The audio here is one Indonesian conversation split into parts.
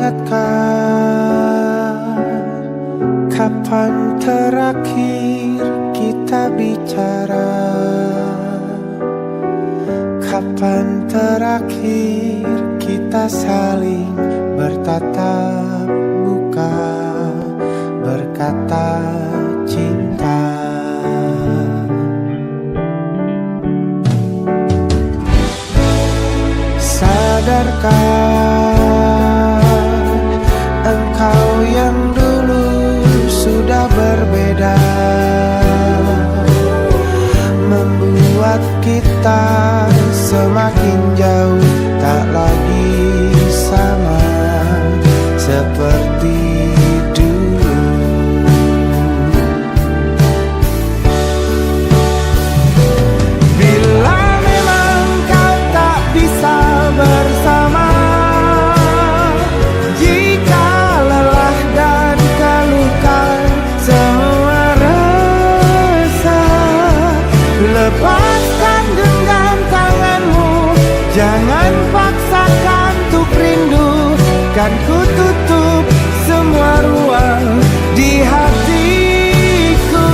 ingatkah kapan terakhir kita bicara? Kapan terakhir kita saling bertatap muka, berkata cinta? Sadarkah engkau yang dulu sudah berbeda, membuat kita semakin jauh, tak lagi sama seperti dulu. Bila memang kau tak bisa bersama, jika lelah dan keluhkan semua rasa, lepaskan genggam tanganmu, jangan paksakan untuk rindu. Kan ku tutup semua ruang di hatiku.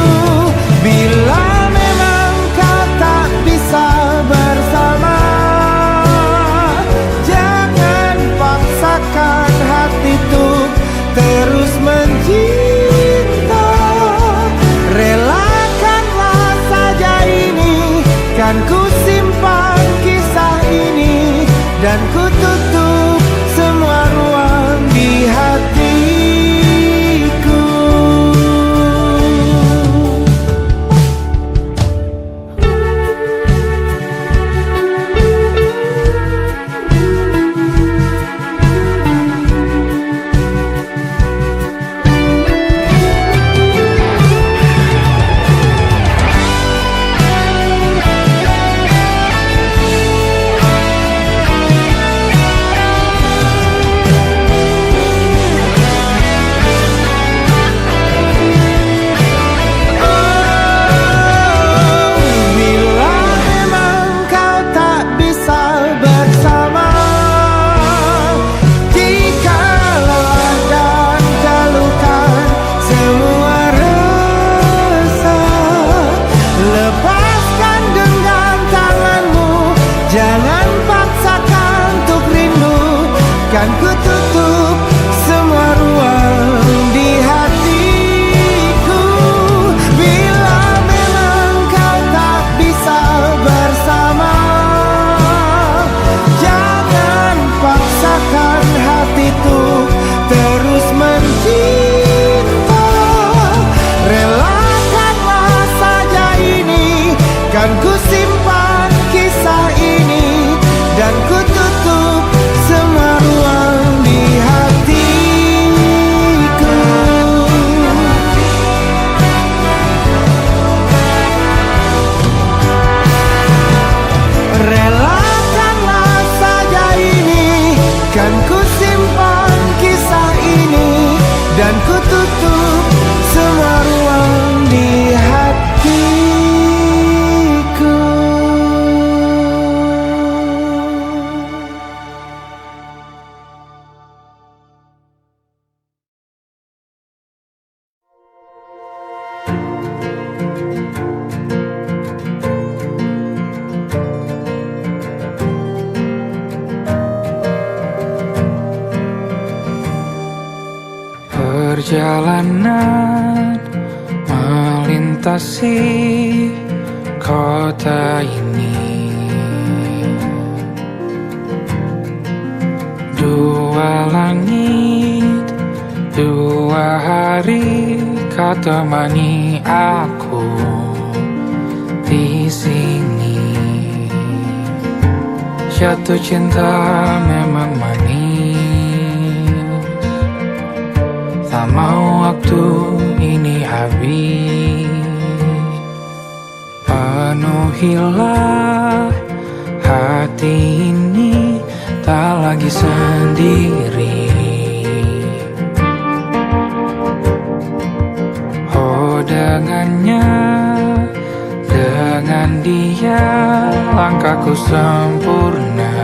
Bila memang kau tak bisa bersama, jangan paksakan hati untuk terus mencinta. Relakanlah saja ini, kan ku simpan kisah ini, dan ku tutup semua ruang di hatiku. Kan ku tutup semua ruang di hatiku. Bila memang kau tak bisa bersama, jangan paksakan hatiku terus mencinta. Relakanlah saja ini, kan ku simpan kisah ini, dan ku tutup semua ruang di hatiku. Relakanlah saja ini, kan ku simpan kisah ini, dan ku tutup semua ruang di hatiku. Perjalanan melintasi kota ini, dua langit, dua hari kau temani aku di sini. Jatuh cinta memang manis, tak mau waktu ini habis. Penuhilah hati ini, tak lagi sendiri. Oh dengannya, dengan dia langkahku sempurna.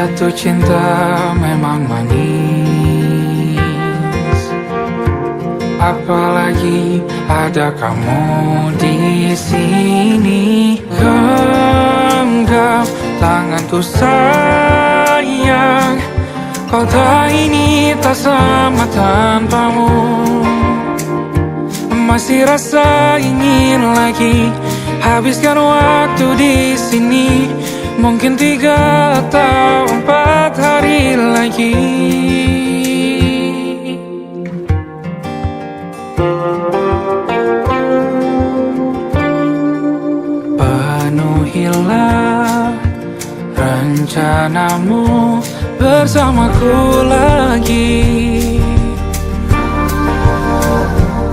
Jatuh cinta memang manis, apalagi ada kamu di sini. Genggam tanganku sayang, kota ini tak sama tanpamu. Masih rasa ingin lagi habiskan waktu di sini. Mungkin 3 atau 4 hari lagi. Penuhilah rencanamu bersamaku lagi.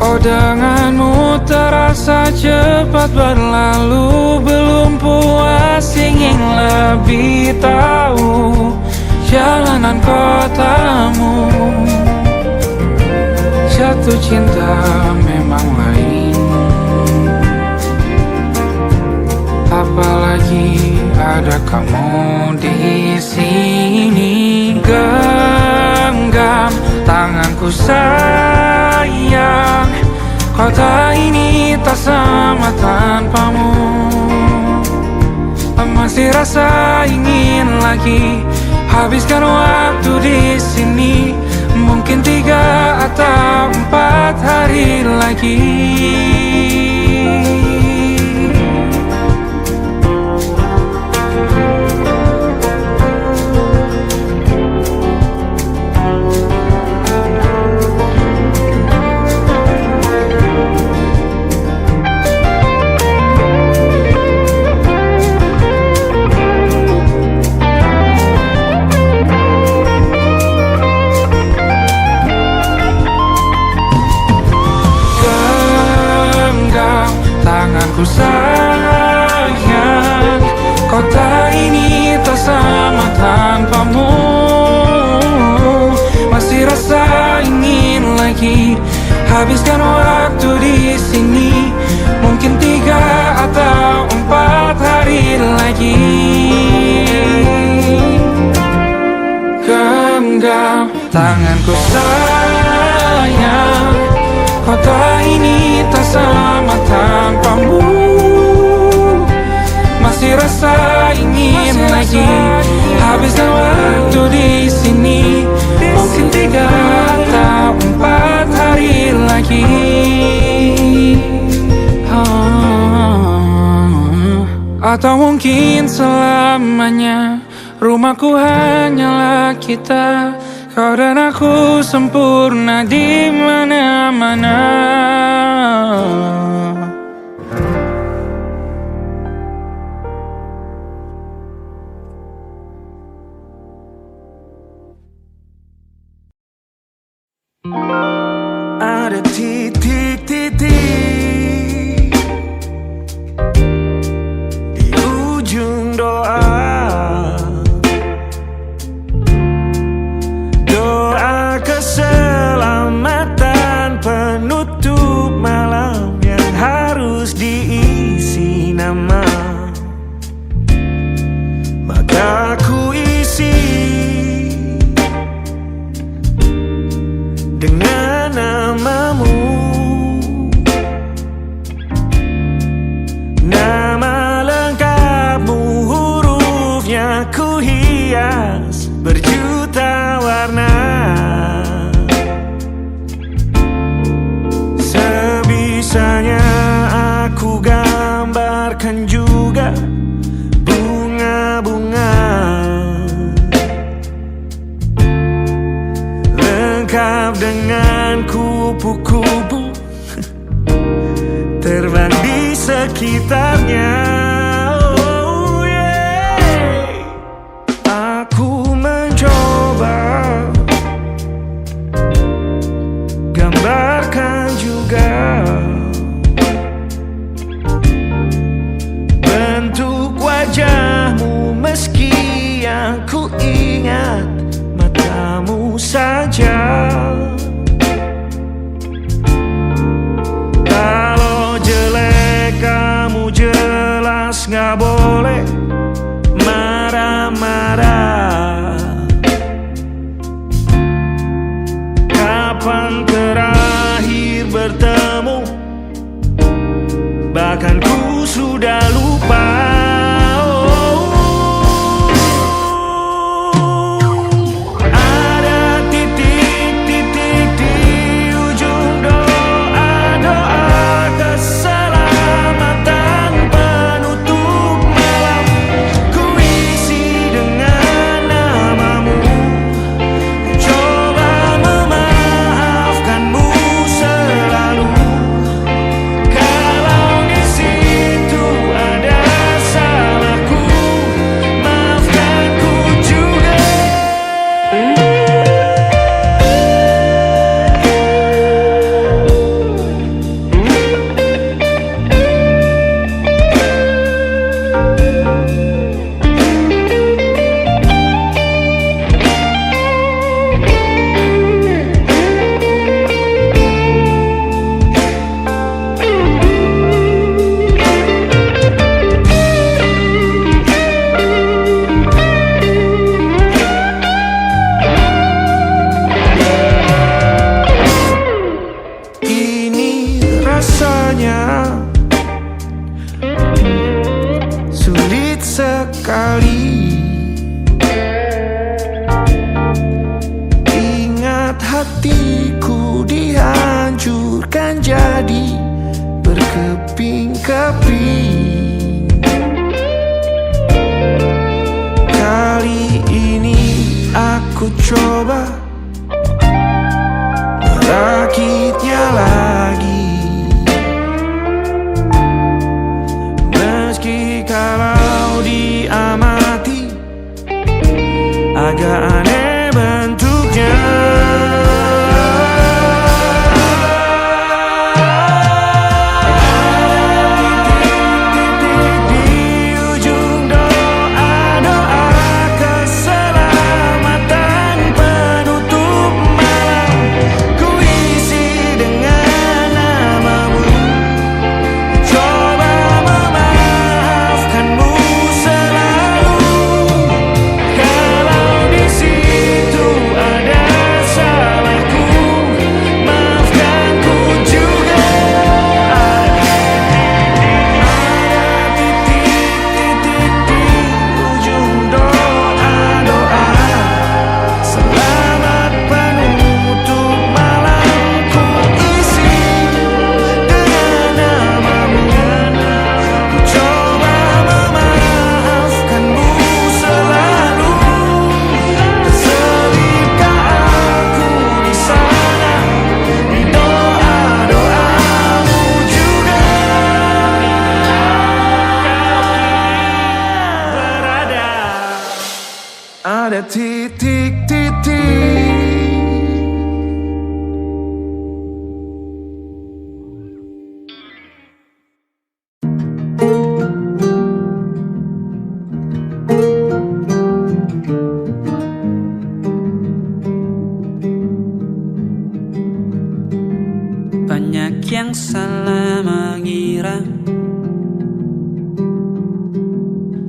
Oh, denganmu terasa cepat berlalu. Belum puas ingin lebih tahu jalanan kotamu. Jatuh cinta memang lain, apalagi ada kamu di sini. Genggam tanganku sayang, kota ini tak sama tanpamu. Masih rasa ingin lagi habiskan waktu di sini. Mungkin 3 atau 4 hari lagi. Tanganku sayang, kota ini tak sama tanpamu. Masih rasa ingin lagi habiskan waktu di sini. Mungkin 3 atau 4 hari lagi. Genggam tanganku sayang, kota ini tak sama tanpamu. Masih rasa ingin lagi habiskan waktu di sini. Mungkin 3 atau 4 hari lagi. Atau mungkin selamanya. Rumahku hanyalah kita, kau dan aku sempurna di mana-mana. Ada titik-titik di ujung doa. Doa keselamatan penutup malam yang harus diisi nama. Maka ku isi dengan namamu. Nama lengkapmu, hurufnya ku hias berjuta warna. Sebisanya aku gambarkan juga bunga-bunga, lengkap dengan kupu-kupu terbang di sekitarnya. Oh yeah. Aku mencoba gambarkan juga bentuk wajahmu, meski yang ku ingat matamu saja. Kalau jelek kamu jelas gak boleh marah-marah. jadi berkeping-keping. Kali ini aku coba merakitnya lagi, meski kalau diamati agak aneh bentuknya. Ada titik-titik. Banyak yang salah mengira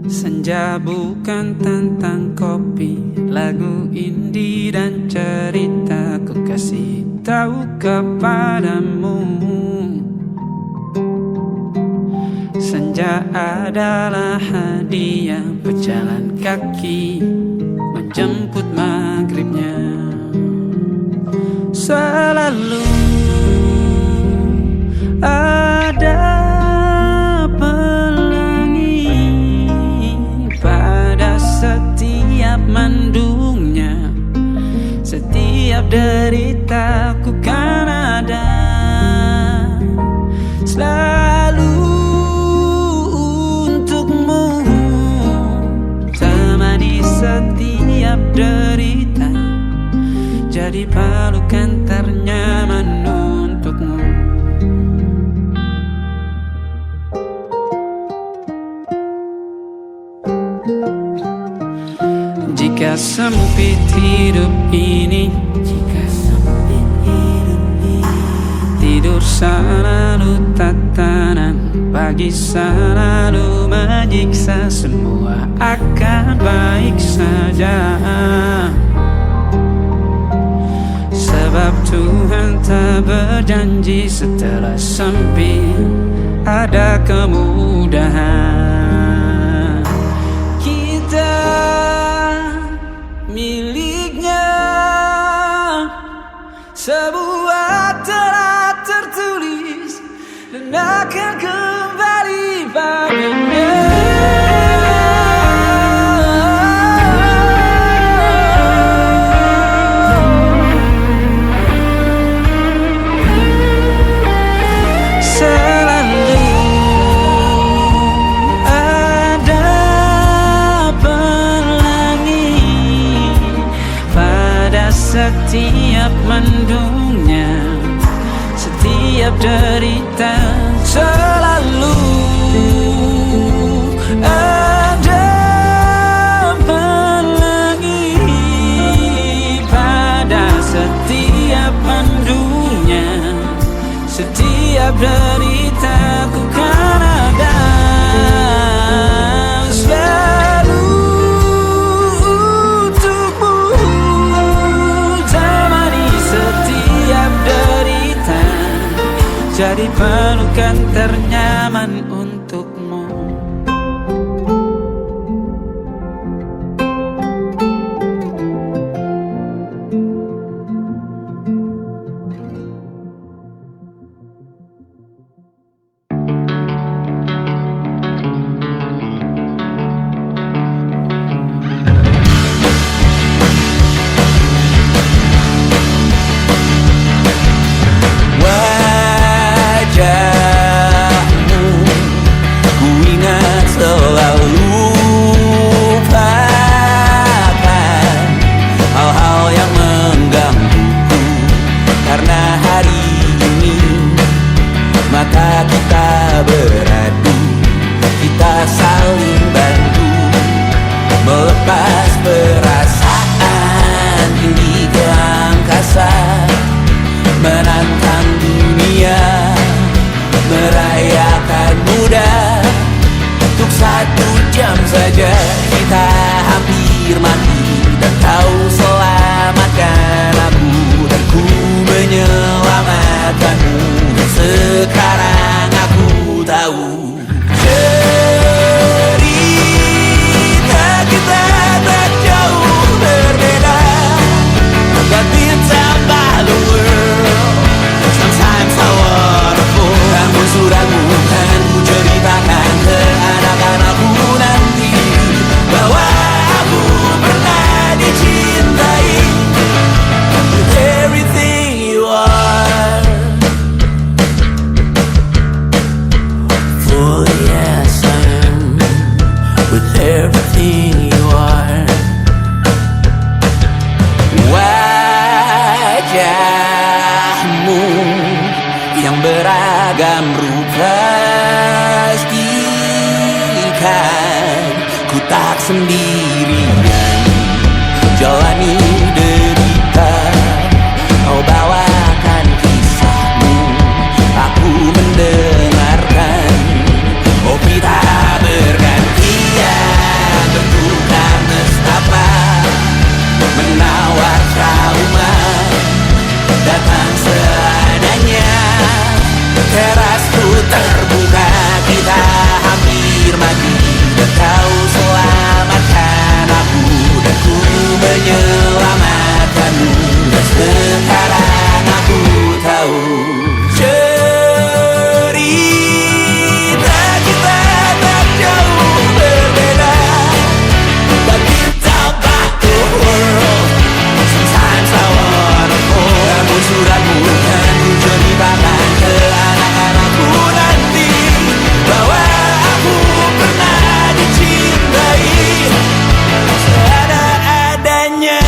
senja bukan tentang kopi, lagu indie dan cerita ku kasih tahu kepadamu. Senja adalah hadiah pejalan kaki menjemput maghribnya. Selalu ada setiap mendungnya, setiap deritaku kan ada. Selalu untukmu, temani setiap derita, jadi pelukan ternyaman untukmu. Jika sempit hidup ini, tidur selalu tatanan, pagi selalu menyiksa, semua akan baik saja. Sebab Tuhan tak berjanji setelah sempit ada kemudahan. Kita miliknya, sebuah telah tertulis dan akan kembali padanya. Setiap mendungnya, setiap derita, selalu ada pelangi pada setiap mendungnya, setiap derita ku kan ada. Jadi pelukan ternyaman untukmu. Ku ingat selalu lupakan hal-hal yang menggangguku, karena hari ini mata kita beradu, kita saling bantu melepas perasaan tinggi ke angkasa, menantang dunia, merayakan muda. Untuk 1 jam saja kita hampir mati, dan kau selamatkan aku, dan ku menyelamatkanmu. Dan sekarang aku tahu cerita kita tak jauh berbeda, but it's about the world. Sometimes I wanna fall. Namun suratmu kan ku ceritakan ke anak-anakku nanti, bahwa aku pernah dicintai with everything you are. For yes I am with everything you are. Wajahmu yang beragam rupa pastikan ku tak sendirian jalani derita. Kau bawakan kisahmu, aku mendengarkan. Oh kita bergantian bertukar nestapa, menawar trauma, datang seadanya. Terasku terbuka, kita hampir mati, dan kau selamatkan aku, dan ku menyelamatkanmu. Dan sekarang aku tahu cerita kita tak jauh berbeda, but it's about the world. Sometimes I wanna fall. Namun suratmu kan ku ceritakan ke anak-anakku nanti, bahwa aku pernah dicintai seada-adanya,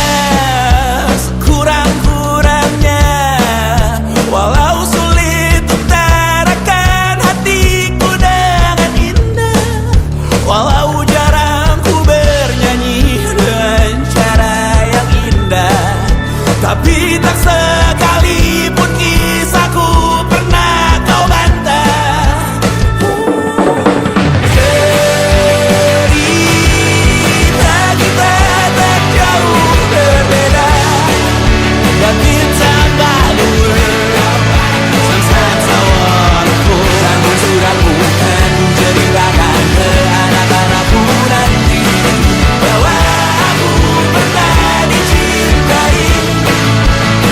sekurang-kurangnya. Walau sulit utarakan hatiku dengan indah, walau jarang ku bernyanyi dengan cara yang indah, tapi tak sekalipun kisahku pernah kau bantah. Cerita kita tak jauh berbeda, but it's about the world. Sometimes I wanna fall. Namun suratmu kan ku ceritakan ke anak-anakku nanti, bahwa aku pernah dicintai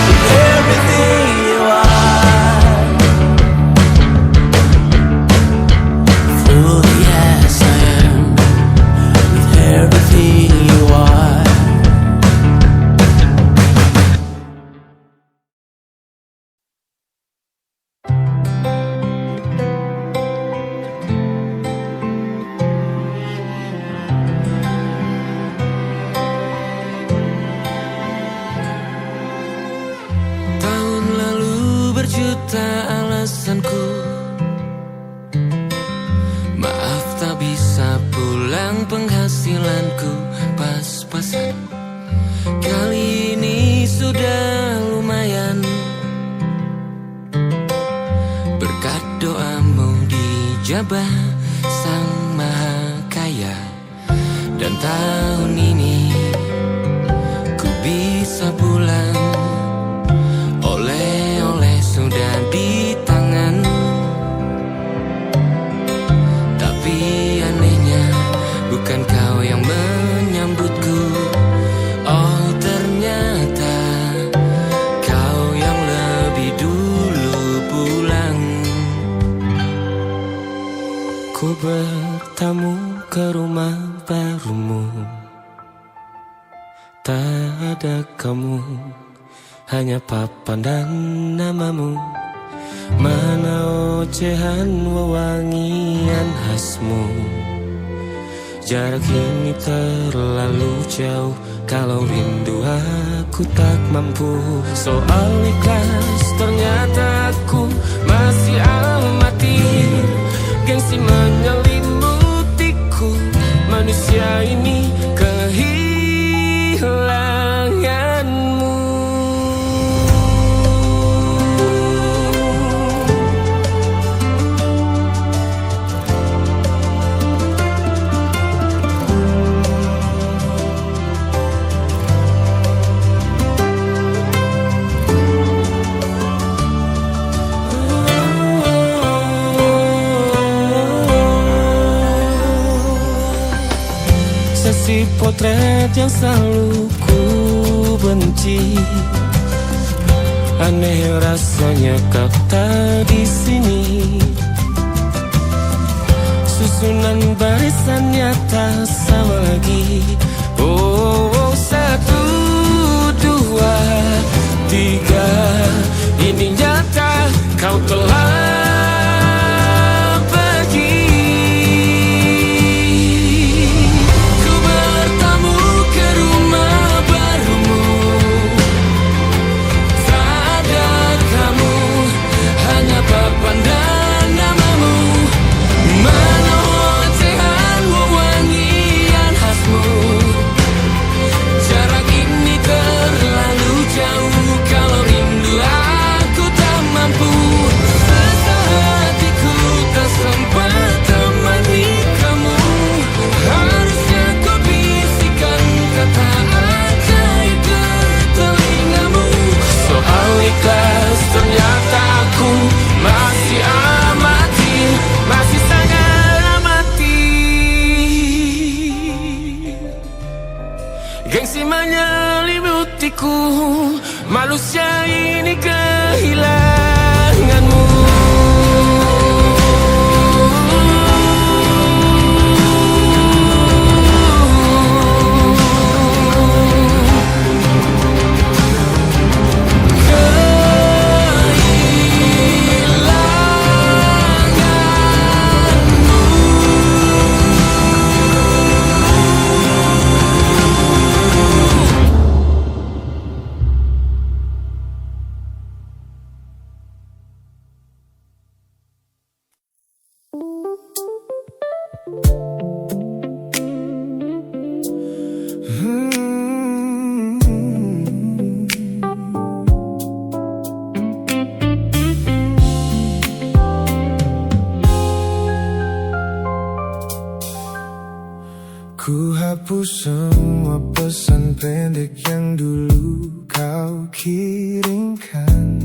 with everything you are. For yes I am with everything you are. Tahun lalu berjuta alasanku, maaf tak bisa pulang, penghasilanku pas-pasan. Kali ini sudah lumayan, berkat doamu dijabah Sang Maha Kaya. Dan tahun ini ku bisa pulang, oleh-oleh sudah di tangan. Tapi anehnya bukan kau yang menyambutku, oh ternyata kau yang lebih dulu pulang. Ku bertamu ke rumah barumu, tak ada kamu, hanya papan dan namamu. Mana ocehan wewangian khasmu. Jarak ini terlalu jauh, kalau rindu aku tak mampu. Soal ikhlas ternyata aku masih amati. Gengsi menyelimutiku, manusia ini kehilanganmu. Sesi potret yang selalu ku benci. Aneh rasanya kau tak di sini. Susunan barisannya tak sama lagi. Oh, 1, 2, 3. Ini nyata kau telah gengsi menyelimutiku, manusia ini kehilanganmu. Ku hapus semua pesan pendek yang dulu kau kirimkan.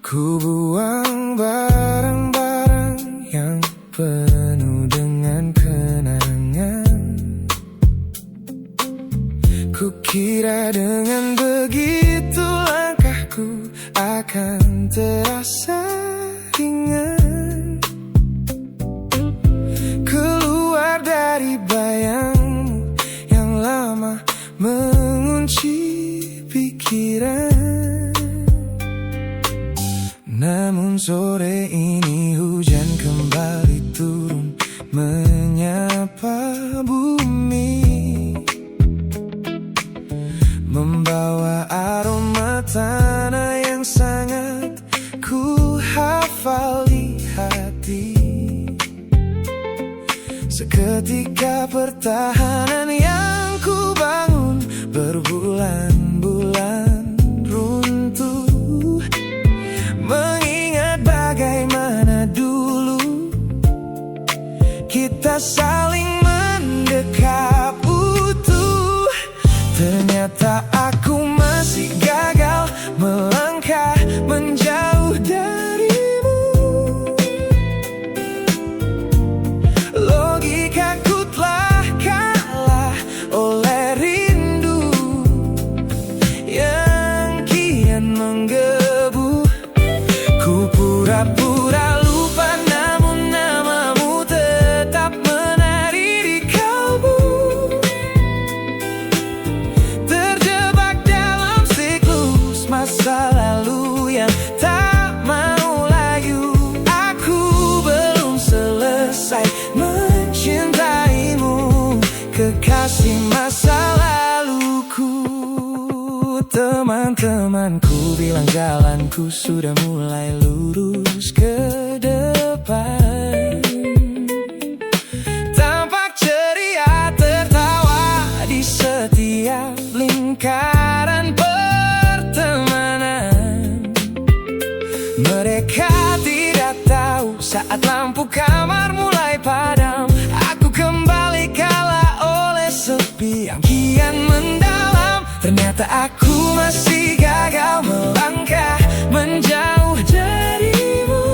Ku buang barang-barang yang penuh dengan kenangan. Ku kira dengan begitu langkahku akan terasa ringan. Keluar dari bayangmu yang lama mengunci pikiran. Namun sore ini hujan kembali turun menyapa bumi, membawa aroma tanah yang sangat ku hafal di hati. Seketika pertahanan yang ku bangun berbulan-bulan runtuh. Mengingat bagaimana dulu kita saling mendekap utuh. Ternyata aku masih gagal melangkah menjauh darimu. Logikaku telah kalah oleh rindu yang kian menggebu. Ku pura-pura lupa namun namamu tetap menanti. selesai mencintaimu, kekasih masa laluku. Teman-temanku bilang jalanku sudah mulai lurus ke depan. Tampak ceria tertawa di setiap lingkaran pertemanan. Mereka tidak tahu saat lampu kamar mulai padam, aku kembali kalah oleh sepi yang kian mendalam. Ternyata aku masih gagal melangkah menjauh darimu.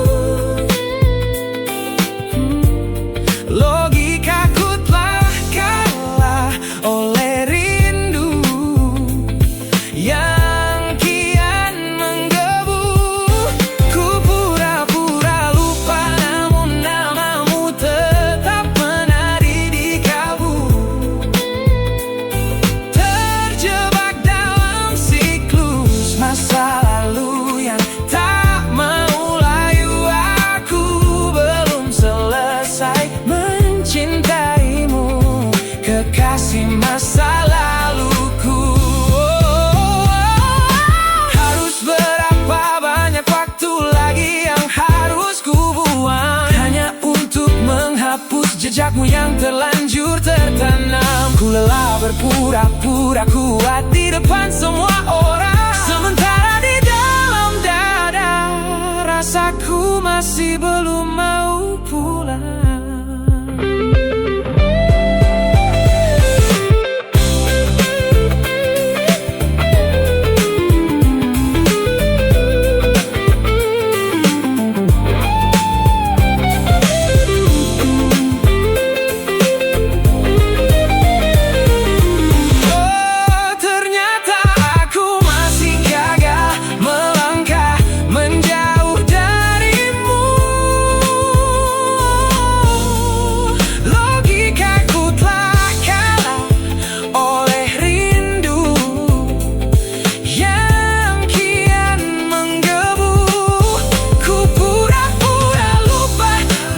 Logikaku telah kalah oleh rindu yang kian menggebu. Ku pura-pura lupa, namun namamu tetap menari di kalbu. Terjebak dalam siklus masa lalu yang tak mau layu. Aku belum selesai mencintaimu, kekasih masa laluku. Harus berapa banyak waktu lagi yang harus ku buang hanya untuk menghapus jejakmu yang terlanjur tertanam. Ku lelah berpura-pura kuat di depan semua orang, sementara di dalam dada rasaku masih belum mau pulang. Ternyata aku masih gagal melangkah menjauh darimu. Logikaku telah kalah oleh rindu yang kian menggebu. Ku pura-pura lupa,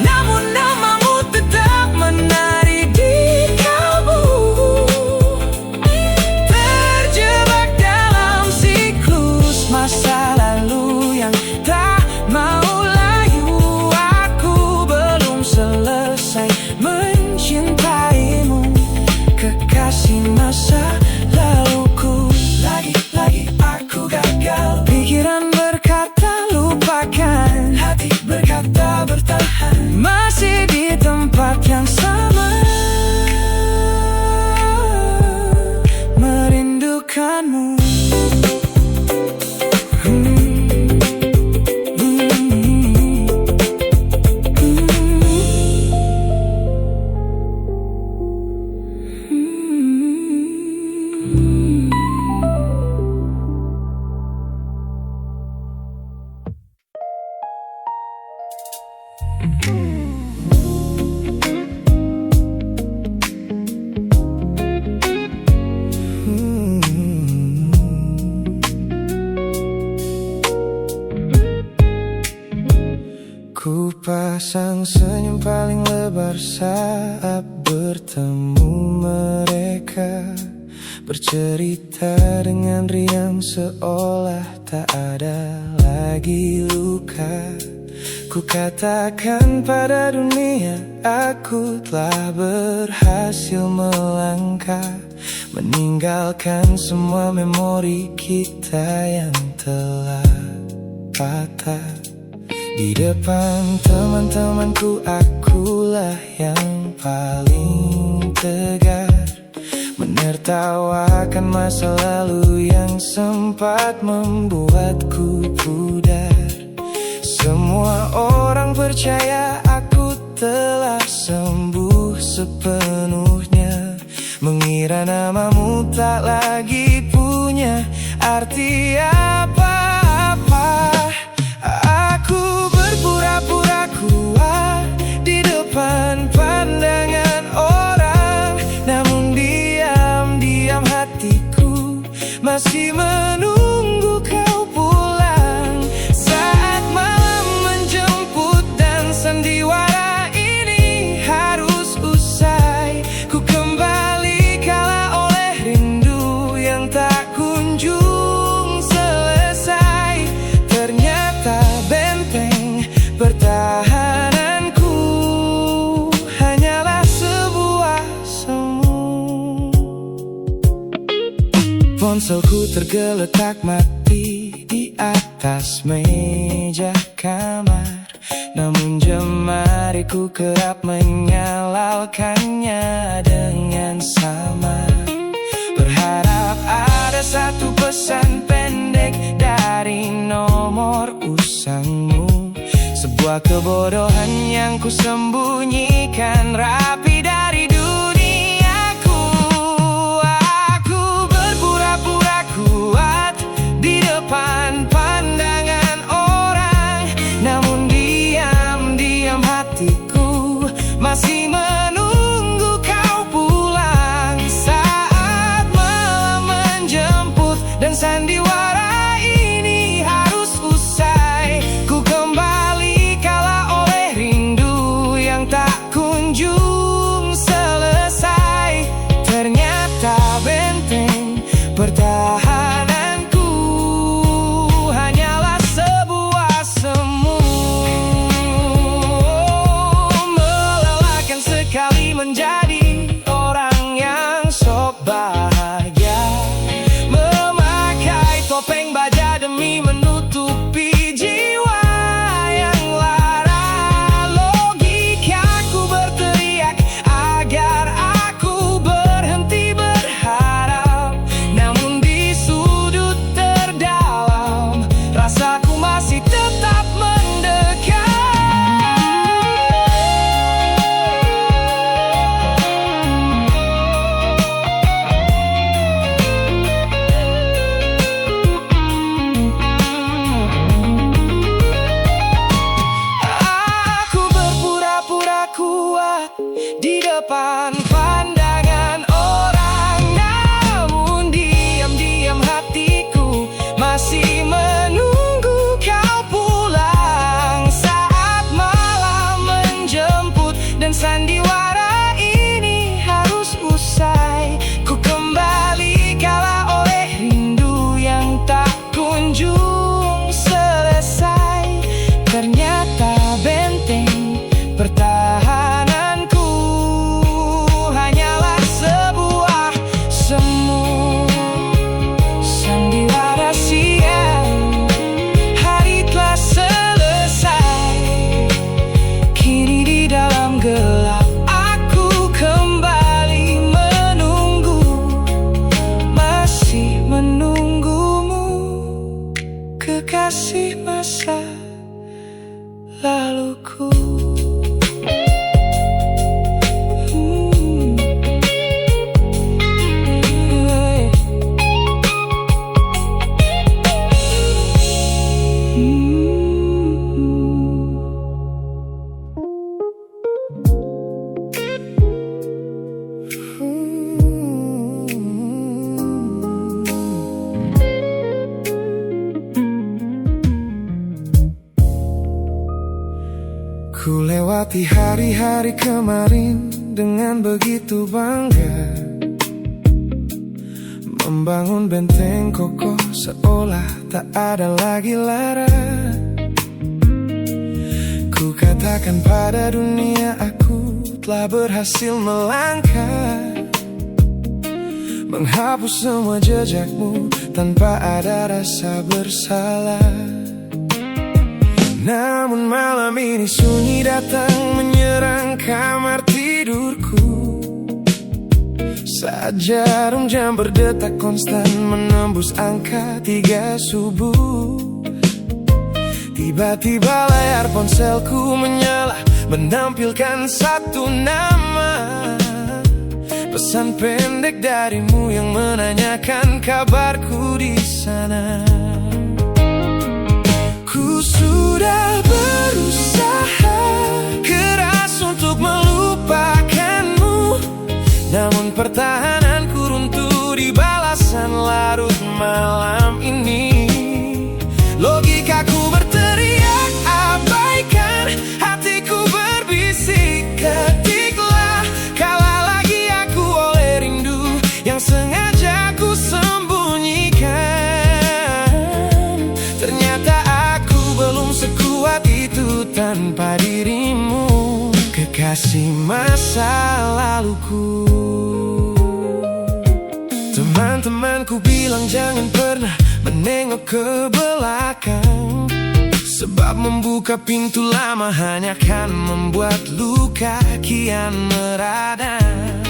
namun namamu tetap menari di kalbu. Terjebak dalam siklus masa lalu yang tak mau layu. Aku belum selesai mencintaimu, kekasih masa laluku. Lagi-lagi aku gagal. Pikiran berkata lupakan, hati berkata bertahan, masih di tempat yang sama, merindukanmu. Ku pasang senyum paling lebar saat bertemu mereka, bercerita dengan riang seolah tak ada lagi luka. Ku katakan pada dunia aku telah berhasil melangkah, meninggalkan semua memori kita yang telah patah. Di depan teman-temanku akulah yang paling tegar, menertawakan masa lalu yang sempat membuatku pudar. Semua orang percaya aku telah sembuh sepenuhnya, mengira namamu tak lagi punya arti apa-apa. Aku berpura-pura kuat di depan pandangan orang, namun diam-diam hatiku masih menunggu kau pulang. Saat malam menjemput dan sandiwara ini Ponselku tergeletak mati di atas meja kamar, namun jemariku kerap menyalakannya dengan samar. Berharap ada satu pesan pendek dari nomor usangmu, sebuah kebodohan yang kusembunyikan rapi dari duniaku. Aku berpura-pura kuat di depan pandangan orang, namun diam-diam hatiku masih menunggu kau pulang. Saat malam menjemput dan sandiwara ini harus usai, ku kembali kala oleh rindu yang tak kunjung selesai. Ternyata benteng pertahananku hanyalah sebuah semu. Melelahkan sekali menjadi orang yang sok bahagia, memakai topeng baja demi menutupi jiwa yang lara. Logikaku berteriak agar aku berhenti berharap, namun di sudut terdalam rasaku masih tetap mendekat. Aku berpura-pura kuat di depan pandangan orang, namun diam-diam hatiku masih menunggu kau pulang. Saat malam menjemput dan sandiwara ini harus usai, ku kembali kala oleh rindu yang tak kunjung selesai. Ternyata benteng pertahananku hanyalah sebuah semu. Sandiwara siang, hari telah selesai. Kini di dalam gelap aku kembali menunggu, masih menunggumu, kekasih masa laluku. Ku lewati hari-hari kemarin dengan begitu bangga, membangun benteng kokoh seolah tak ada lagi lara. Ku katakan pada dunia aku telah berhasil melangkah, menghapus semua jejakmu tanpa ada rasa bersalah. Namun malam ini sunyi datang menyerang kamar tidurku, saat jarum jam berdetak konstan menembus angka 3 subuh. Tiba-tiba layar ponselku menyala, menampilkan satu nama, pesan pendek darimu yang menanyakan kabarku di sana. Ku sudah berusaha keras untuk melupakanmu, namun pertahananku runtuh di balasan larut malam ini. Logikaku berteriak abaikan, hatiku berbisik ketiklah kalah lagi aku oleh rindu yang sengaja ku sembunyikan. Ternyata aku belum sekuat itu tanpa dirimu, kekasih masa laluku. Teman-teman Temanku bilang jangan pernah menengok ke belakang, sebab membuka pintu lama hanya akan membuat luka kian meradang.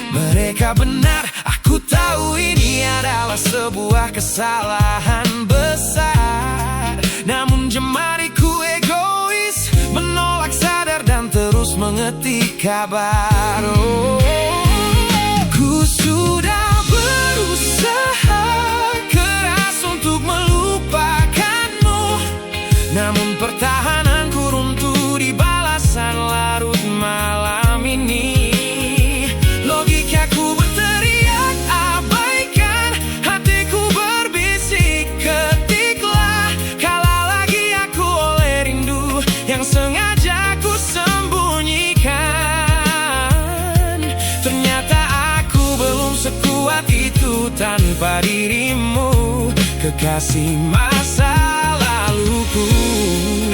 Mereka benar, aku tahu ini adalah sebuah kesalahan besar. Namun jemariku egois, menolak sadar dan terus mengetik kabar. Ku sudah berusaha keras untuk melupakanmu, namun pertahananku runtuh di balasan larut malam ini. Logikaku berteriak abaikan, hatiku berbisik ketiklah. Kalah lagi aku oleh rindu yang sengaja ku sembunyikan. Ternyata aku belum sekuat itu tanpa dirimu, kekasih masa laluku.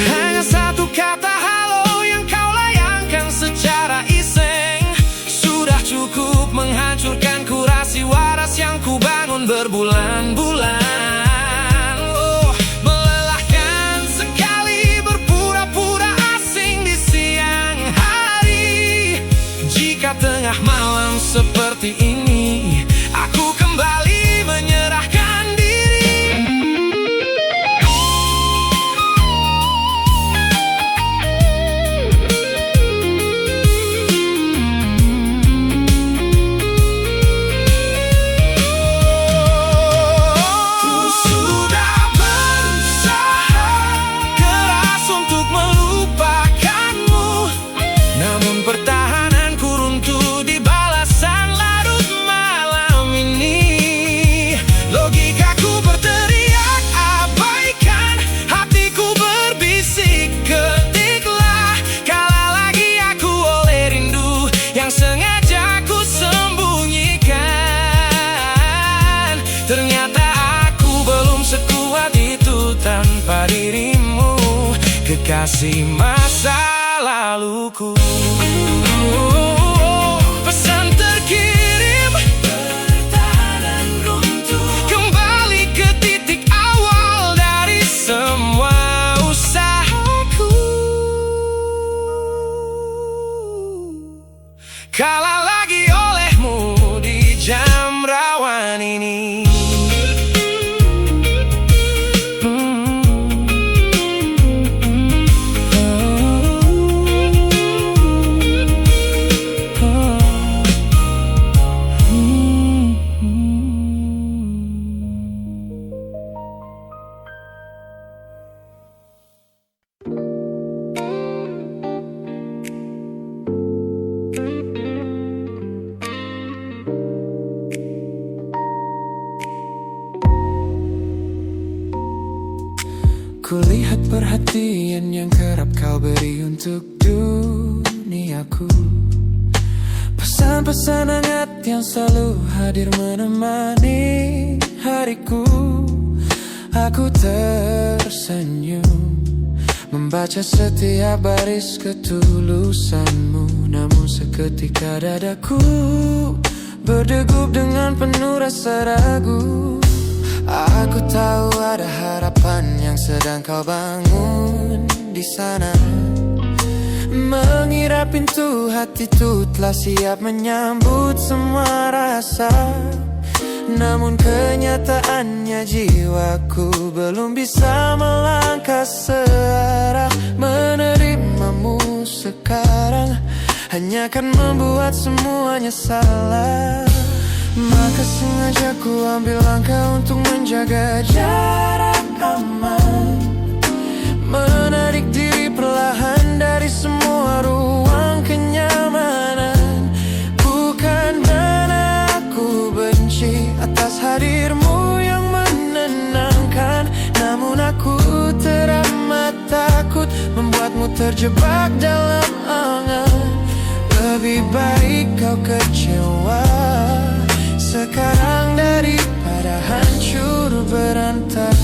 Hanya satu kata halo yang kau layangkan secara iseng sudah cukup menghancurkan kurasi waras yang ku bangun berbulan-bulan. Oh, melelahkan sekali berpura-pura asing di siang hari. Jika tengah malam seperti ini aku kembali menyerahkan diri. Ku sudah berusaha keras untuk melupakanmu, namun pertahananku runtuh di balasan larut malam ini. Logikaku berteriak abaikan, hatiku berbisik ketiklah. Kalah lagi aku oleh rindu yang sengaja ku sembunyikan. Ternyata aku belum sekuat itu tanpa dirimu, kekasih masa laluku. Pesan terkirim, pertahanan runtuh, kembali ke titik awal dari semua usahaku. Kalah lagi olehmu di jam rawan ini. Kulihat perhatian yang kerap kau beri untuk duniaku, pesan-pesan hangat yang selalu hadir menemani hariku. Aku tersenyum membaca setiap baris ketulusanmu, namun seketika dadaku berdegup dengan penuh rasa ragu. Aku tahu ada harapan yang sedang kau bangun di sana. Mengira pintu hati itu telah siap menyambut semua rasa, namun kenyataannya jiwaku belum bisa melangkah searah. Menerimamu sekarang hanya akan membuat semuanya salah. Maka sengaja ku ambil langkah untuk menjaga jarak aman, menarik diri perlahan dari semua ruang kenyamanan. Bukan karena aku benci atas hadirmu yang menenangkan, namun aku teramat takut membuatmu terjebak dalam angan. Lebih baik kau kecewa sekarang daripada hancur berantakan.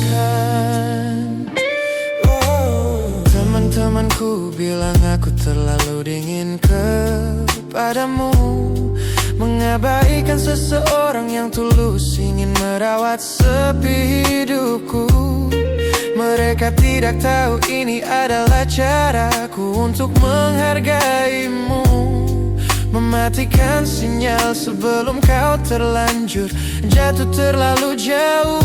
Teman-temanku bilang aku terlalu dingin kepadamu, mengabaikan seseorang yang tulus ingin merawat sepi hidupku. Mereka tidak tahu ini adalah caraku untuk menghargaimu. Mematikan sinyal sebelum kau terlanjur jatuh terlalu jauh.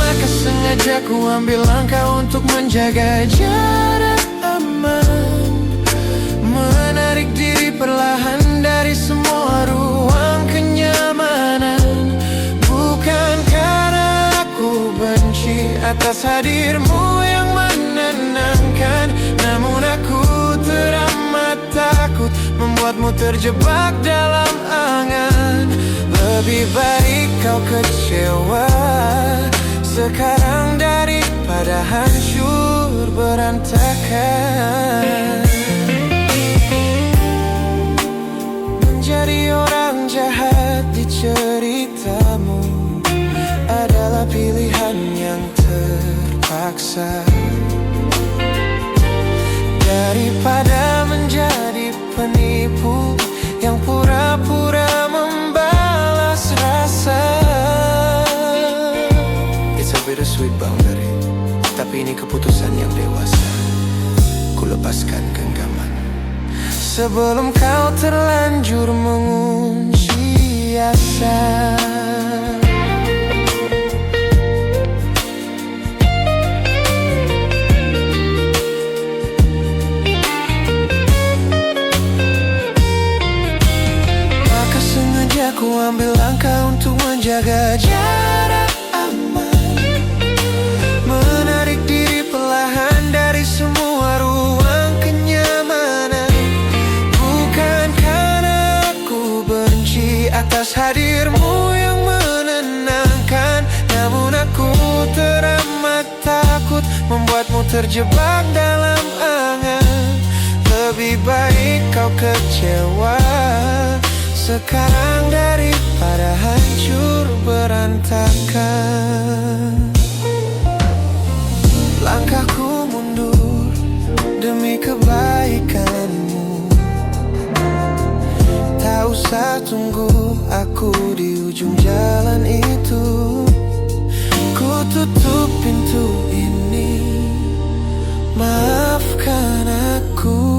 Maka sengaja ku ambil langkah untuk menjaga jarak aman, menarik diri perlahan dari semua ruang kenyamanan. Bukan karena aku benci atas hadirmu yang menenangkan, namun aku teramat takut membuatmu terjebak dalam angan. Lebih baik kau kecewa sekarang daripada hancur berantakan. Menjadi orang jahat di ceritamu adalah pilihan yang terpaksa, daripada menjadi penipu yang pura-pura membalas rasa. It's a bittersweet boundary, tapi ini keputusan yang dewasa. Ku lepaskan genggaman sebelum kau terlanjur mengunci asa. Ku ambil langkah untuk menjaga jarak aman, menarik diri perlahan dari semua ruang kenyamanan. Bukan karena aku benci atas hadirmu yang menenangkan, namun aku teramat takut membuatmu terjebak dalam angan. Lebih baik kau kecewa sekarang daripada hancur berantakan. Langkahku mundur demi kebaikanmu. Tak usah tunggu aku di ujung jalan itu. Ku tutup pintu ini, maafkan aku.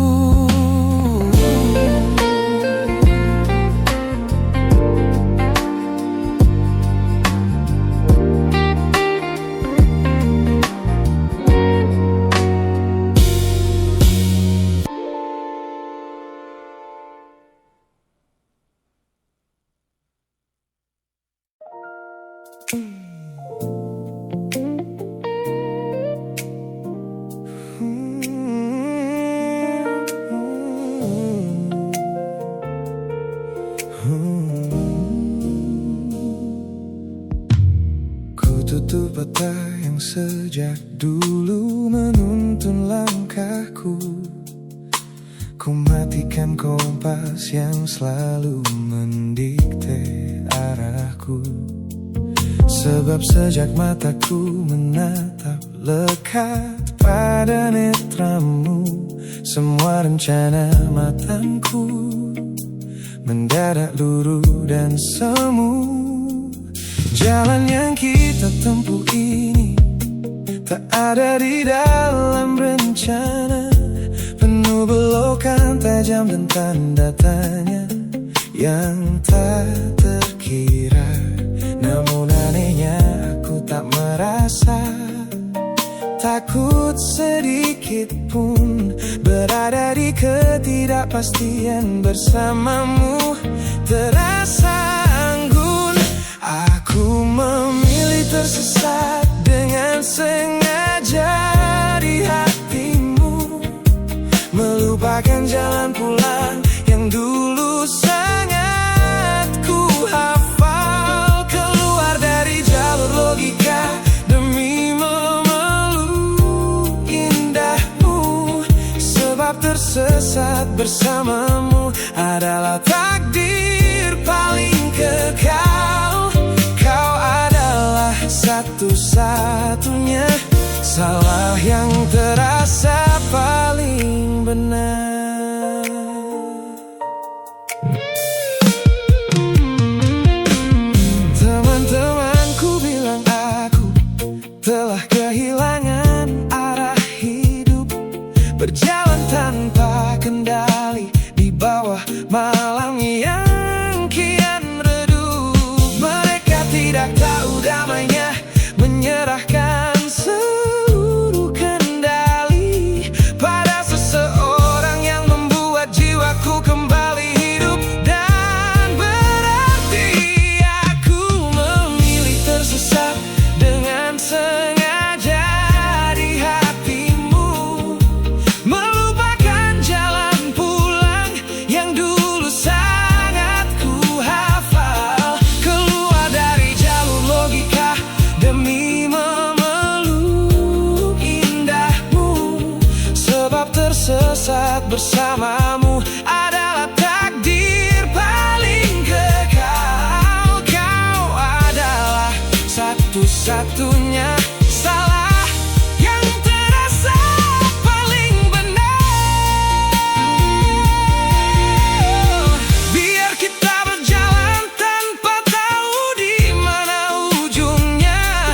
Ku tutup mata yang sejak dulu menuntun langkahku. Ku matikan kompas yang selalu mendikte arahku. Sebab sejak mataku menatap lekat pada netramu, semua rencana matangku mendadak luruh dan semu. Jalan yang kita tempuh ini tak ada di dalam rencana, penuh belokan tajam dan tanda tanya yang tak terkira. Namun anehnya aku tak merasa takut sedikit pun berada di ketidakpastian bersamamu. Terasa anggun, aku memilih tersesat dengan sengaja di hatimu, melupakan jalan pulang yang dulu sangat ku hafal. Keluar dari jalur logika demi memeluk indahmu, sebab tersesat bersamamu adalah takdir paling kekal. Kau adalah satu-satunya salah yang terasa paling benar. malam yang kian redup. Mereka tidak tahu damainya menyerahkan seluruh kendali pada seseorang yang membuat jiwaku kembali hidup dan berarti. Aku memilih tersesat dengan sengaja di hatimu, melupakan jalan pulang yang dulu sangat ku hafal, keluar dari jalur logika demi memeluk indahmu, sebab tersesat bersamamu adalah takdir paling kekal. Kau adalah satu-satunya salah yang terasa paling benar. Biar kita berjalan tanpa tahu di mana ujungnya,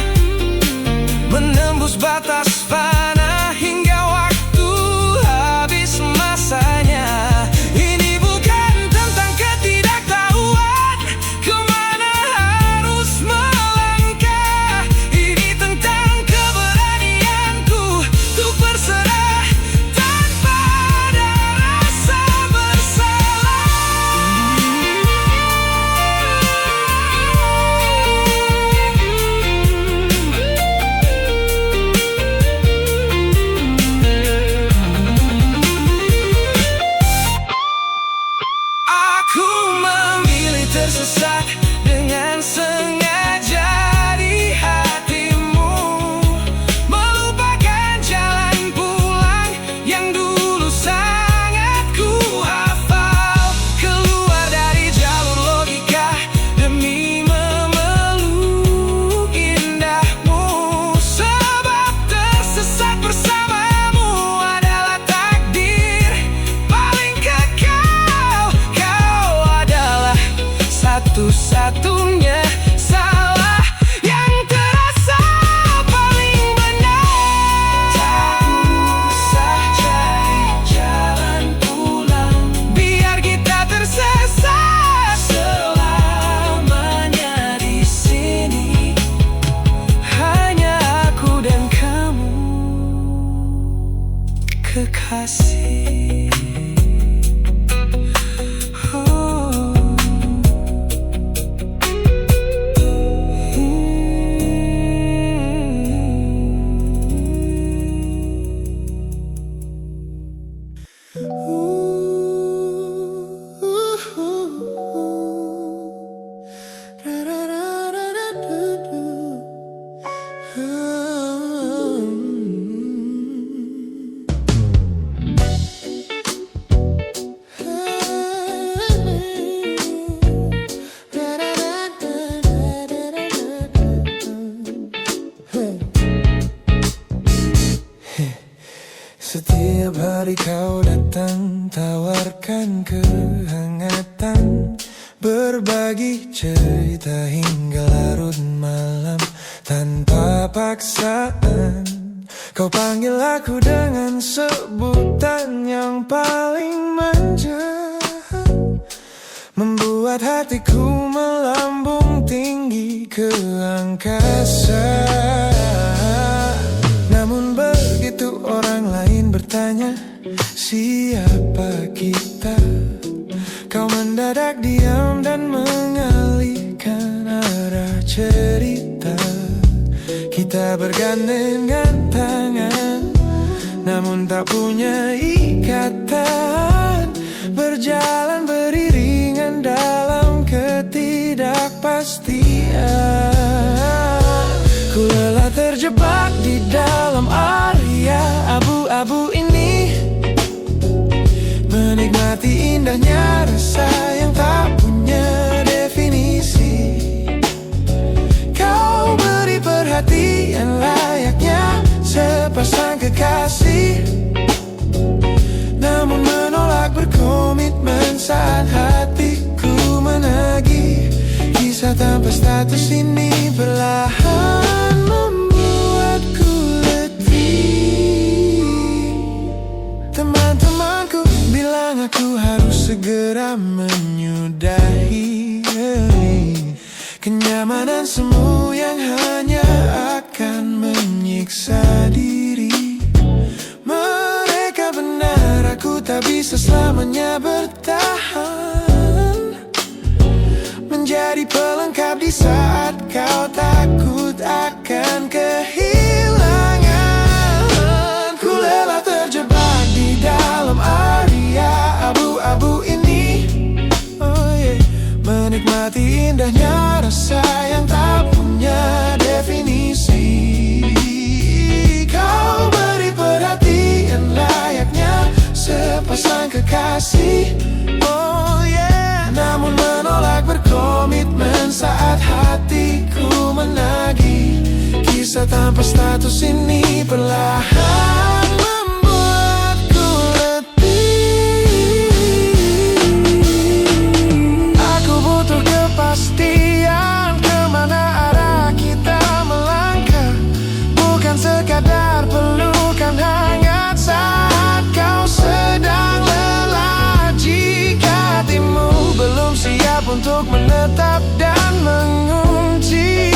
menembus batas fana hingga waktu habis masanya. Ini bukan tentang ketidaktahuan kemana harus melangkah, ini tentang keberanianku untuk berserah tanpa ada rasa bersalah. Aku memilih tersesat dengan sengaja di hatimu, melupakan jalan pulang yang dulu sangat ku hafal, keluar dari jalur logika demi memeluk indahmu, sebab tersesat bersamamu adalah takdir paling kekal. Kau adalah satu-satunya salah yang terasa paling benar. Tak usah cari jalan pulang, biar kita tersesat selamanya di sini. Hanya aku dan kamu, kekasih. Oh. Setiap hari kau datang, tawarkan kehangatan, berbagi cerita hingga larut malam tanpa paksaan. Kau panggil aku dengan sebutan yang paling manja, membuat hatiku melambung tinggi ke angkasa. Namun begitu orang lain bertanya, siapa kita? Kau mendadak diam dan mengalihkan arah cerita. Kita bergandengan tangan, namun tak punya ikatan, berjalan beriringan dalam ketidakpastian. Ku lelah terjebak di dalam area abu-abu ini, menikmati indahnya rasa yang tak punya definisi. Kau beri perhatian layaknya sepasang kekasih, namun menolak berkomitmen saat hatiku menagih. Kisah tanpa status ini perlahan membuatku letih. Teman-temanku bilang aku harus segera menyudahi kenyamanan semu yang hanya akan menyiksa diri. Mereka benar, aku tak bisa selamanya bertahan menjadi pelengkap di saat kau takut akan kehilangan. Ku lelah terjebak di dalam area abu-abu ini, menikmati indahnya rasa yang tak punya definisi. Kau beri perhatian layaknya sepasang kekasih, namun menolak berkomitmen saat hatiku menagih. Kisah tanpa status ini perlahan membuatku letih. Aku butuh kepastian kemana arah kita melangkah, bukan sekadar pelukan hangat saat kau sedang lelah. Jika hatimu belum siap untuk menetap dan mengunci,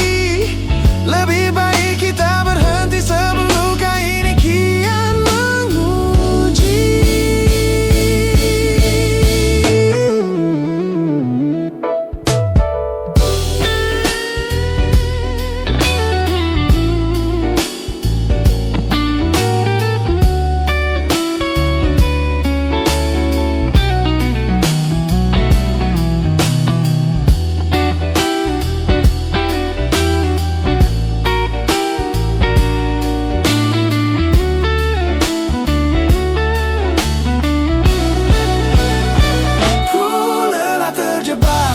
lebih baik kita berhenti sebelum luka ini kian menguji.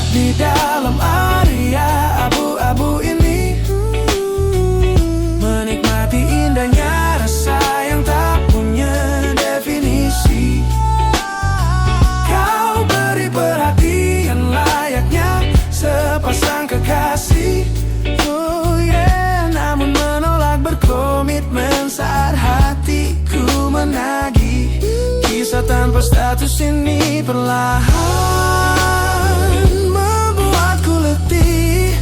Di dalam area abu-abu ini, menikmati indahnya rasa yang tak punya definisi. Kau beri perhatian layaknya sepasang kekasih, namun menolak berkomitmen saat hatiku menagih. Kisah tanpa status ini perlahan membuatku letih.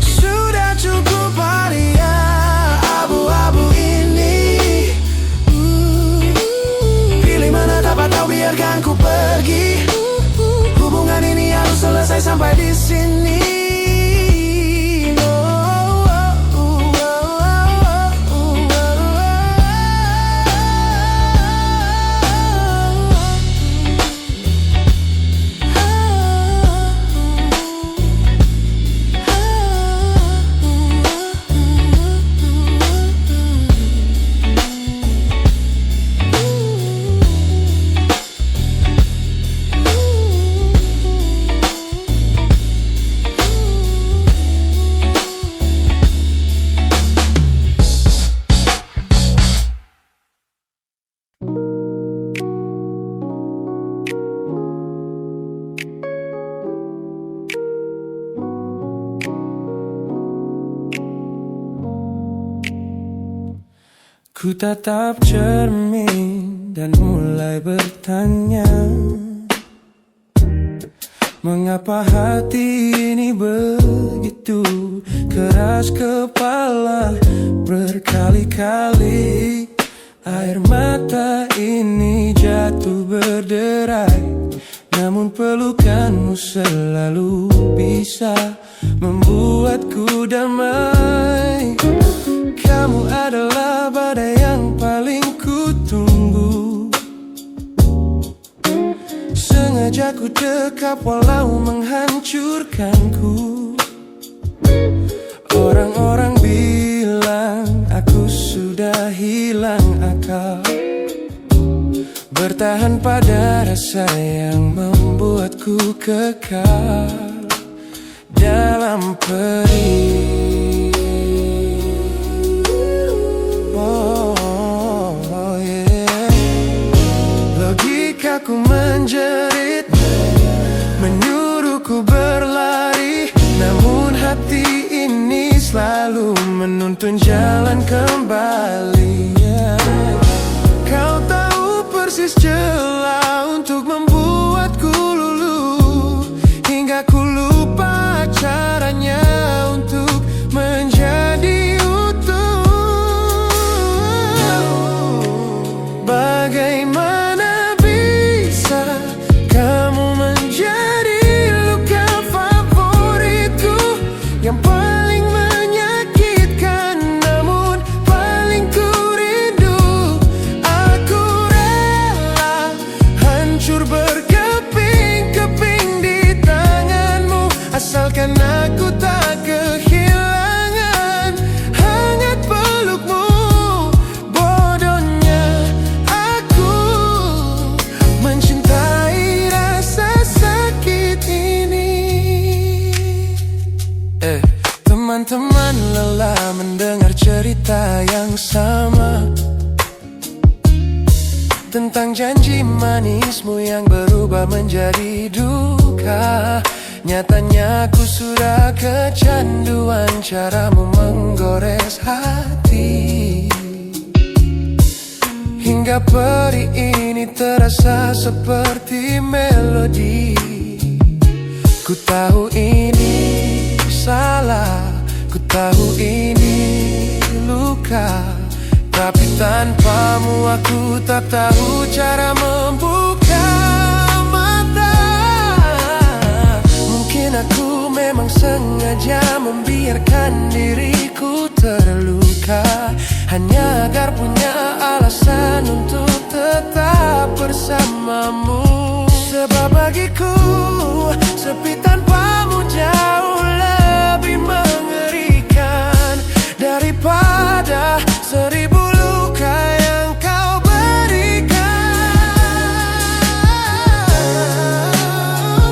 Sudah cukup area abu-abu ini. Pilih mana dapat tahu, biarkan ku pergi. Hubungan ini harus selesai sampai di sini. Ku tatap cermin dan mulai bertanya, mengapa hati ini begitu keras kepala. Berkali-kali air mata ini jatuh berderai, namun pelukanmu selalu bisa membuatku damai. Kamu adalah badai yang paling ku tunggu. Sengaja ku dekap walau menghancurkanku. Orang-orang bilang aku sudah hilang akal, bertahan pada rasa yang membuatku kekal dalam perih. Logikaku menjerit, menyuruhku berlari, namun hati ini selalu menuntun jalan kembali. Kau tahu persis celah untuk membuat hancur berkeping-keping di tanganmu. Asalkan aku tak kehilangan hangat pelukmu. Bodohnya aku mencintai rasa sakit ini. Teman-teman lelah mendengar cerita yang sama tentang janji manismu yang berubah menjadi duka. Nyatanya aku sudah kecanduan caramu menggores hati, hingga perih ini terasa seperti melodi. Ku tahu ini salah, ku tahu ini luka, tapi tanpamu aku tak tahu cara membuka mata. Mungkin aku memang sengaja membiarkan diriku terluka, hanya agar punya alasan untuk tetap bersamamu. Sebab bagiku sepi tanpamu jauh lebih mengerikan daripada 1000 luka yang kau berikan.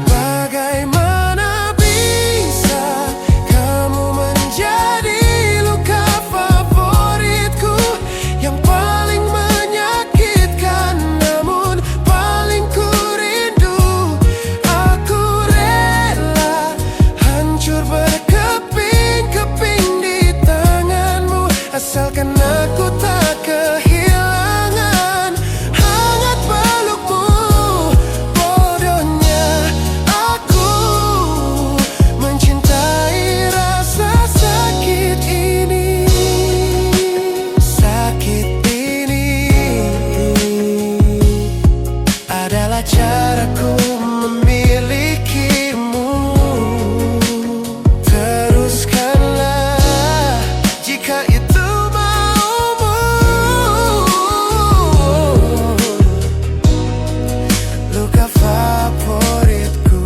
Bagaimana bisa kamu menjadi luka favoritku, yang paling menyakitkan namun paling ku rindu. Aku rela hancur berkeping-keping di tanganmu, asalkan aku tak kehilangan hangat pelukmu. Bodohnya aku mencintai rasa sakit ini. Sakit ini adalah caraku memilikimu. Teruskanlah jika itu maumu. Luka favoritku.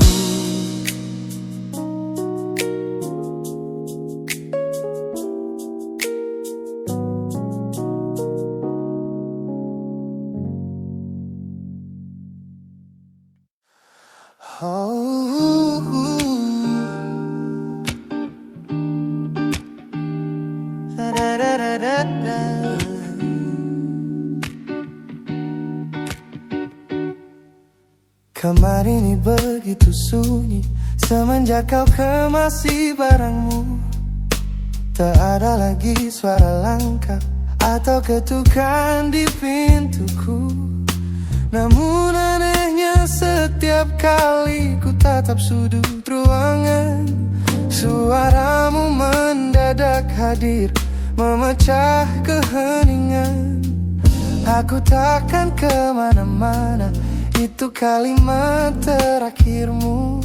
Kamar ini begitu sunyi semenjak kau kemasi barangmu. Tak ada lagi suara langkah atau ketukan di pintuku. Namun anehnya setiap kali ku tatap sudut ruangan, suaramu mendadak hadir memecah keheningan. Aku takkan kemana-mana, itu kalimat terakhirmu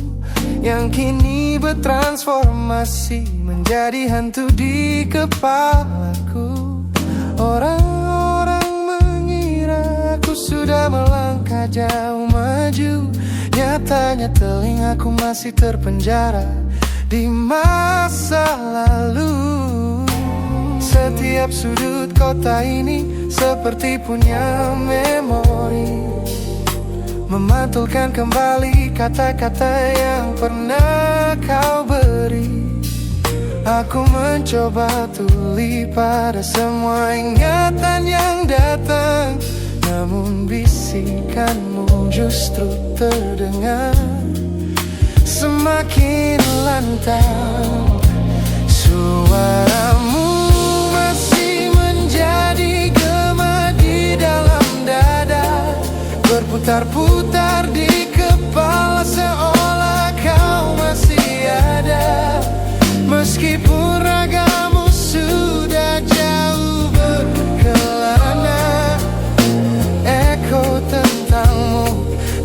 yang kini bertransformasi menjadi hantu di kepalaku. Orang-orang mengira aku sudah melangkah jauh maju, nyatanya telingaku masih terpenjara di masa lalu. Setiap sudut kota ini seperti punya memori, memantulkan kembali kata-kata yang pernah kau beri. Aku mencoba tuli pada semua ingatan yang datang, namun bisikanmu justru terdengar semakin lantang. Suaramu masih menjadi gema di dalam dada, berputar-putar di kepala seolah kau masih ada. Meskipun ragamu sudah jauh berkelana, eko tentangmu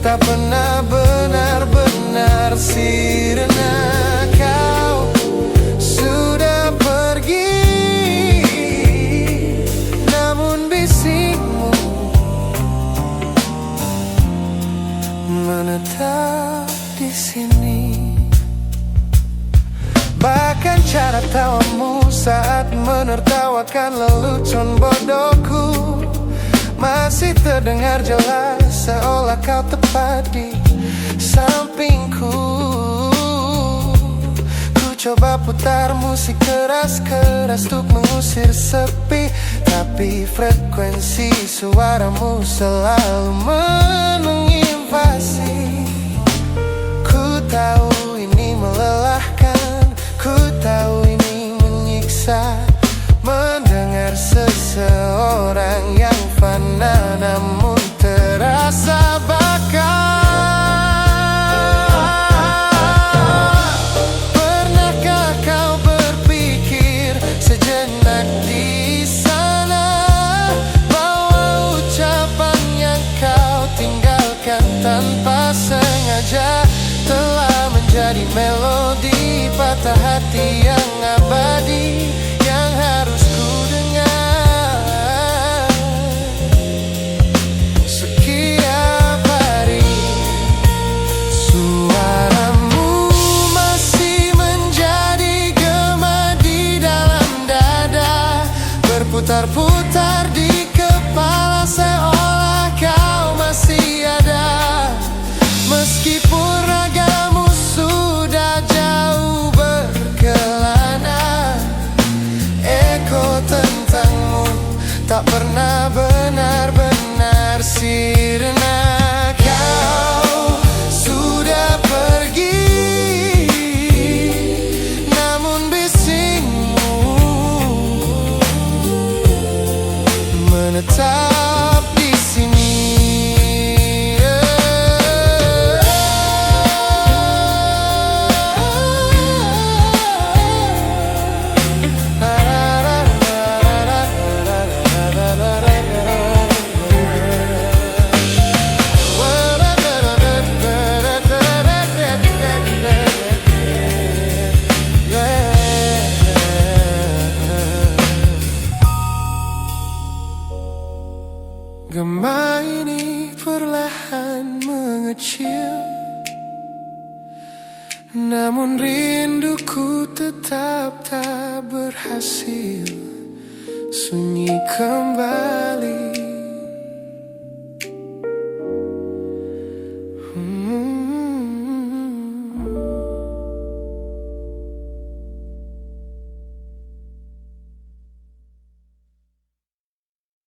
tak pernah benar-benar sirna. Kau sudah pergi, namun bisikmu menetap di sini. Bahkan cara tawamu saat menertawakan lelucon bodohku masih terdengar jelas, seolah kau tepat di sampingku. Ku coba putar musik keras-keras untuk mengusir sepi, tapi frekuensi suaramu selalu menginvasi. Ku tahu ini melelahkan, ku tahu ini menyiksa, mendengar seseorang yang fana namun terasa bakal. Pernahkah kau berpikir sejenak di sana bahwa ucapan yang kau tinggalkan tanpa sengaja telah menjadi melodi patah hati yang abadi yang harus ku dengar setiap hari. Suaramu masih menjadi gema di dalam dada, berputar-putar di kepala seolah kau masih ada. Meskipun ragamu sudah jauh berkelana, eko tentangmu tak pernah benar-benar sirna. Kau sudah pergi, namun bisingmu menetap di sini. Gema ini perlahan mengecil, namun rinduku tetap tak berhasil sunyi kembali.